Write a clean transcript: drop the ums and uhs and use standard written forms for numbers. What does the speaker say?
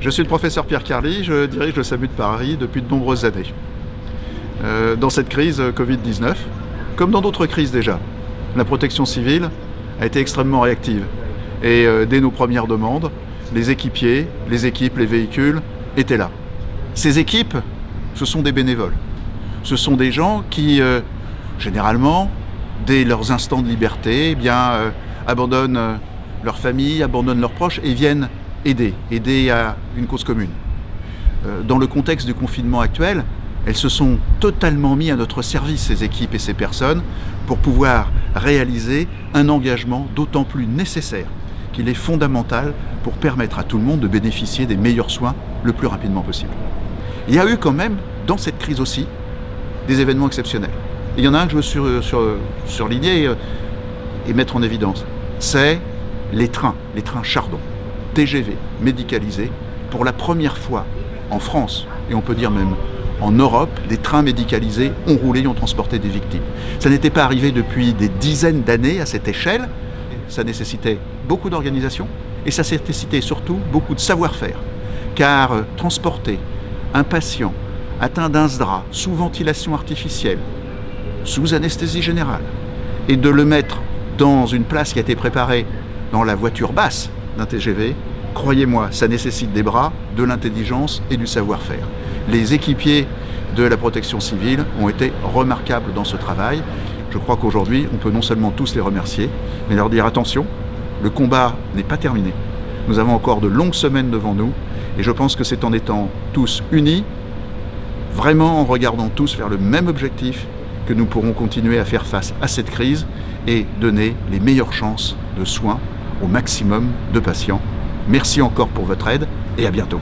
Je suis le professeur Pierre Carly, je dirige le SAMU de Paris depuis de nombreuses années. Dans cette crise Covid-19, comme dans d'autres crises déjà, la protection civile a été extrêmement réactive. Et dès nos premières demandes, les équipiers, les équipes, les véhicules étaient là. Ces équipes, ce sont des bénévoles. Ce sont des gens qui, généralement, dès leurs instants de liberté, abandonnent leur famille, abandonnent leurs proches et viennent aider à une cause commune. Dans le contexte du confinement actuel, elles se sont totalement mis à notre service, ces équipes et ces personnes, pour pouvoir réaliser un engagement d'autant plus nécessaire qu'il est fondamental pour permettre à tout le monde de bénéficier des meilleurs soins le plus rapidement possible. Il y a eu quand même, dans cette crise aussi, des événements exceptionnels. Il y en a un que je veux surligner et mettre en évidence. C'est les trains Chardon, TGV médicalisés. Pour la première fois en France, et on peut dire même en Europe, des trains médicalisés ont roulé et ont transporté des victimes. Ça n'était pas arrivé depuis des dizaines d'années à cette échelle. Ça nécessitait beaucoup d'organisation et ça nécessitait surtout beaucoup de savoir-faire. Car transporter un patient atteint d'un SDRA sous ventilation artificielle, sous anesthésie générale, et de le mettre dans une place qui a été préparée dans la voiture basse d'un TGV, croyez-moi, ça nécessite des bras, de l'intelligence et du savoir-faire. Les équipiers de la protection civile ont été remarquables dans ce travail. Je crois qu'aujourd'hui, on peut non seulement tous les remercier, mais leur dire attention, le combat n'est pas terminé. Nous avons encore de longues semaines devant nous, et je pense que c'est en étant tous unis, vraiment en regardant tous vers le même objectif, que nous pourrons continuer à faire face à cette crise et donner les meilleures chances de soins au maximum de patients. Merci encore pour votre aide et à bientôt.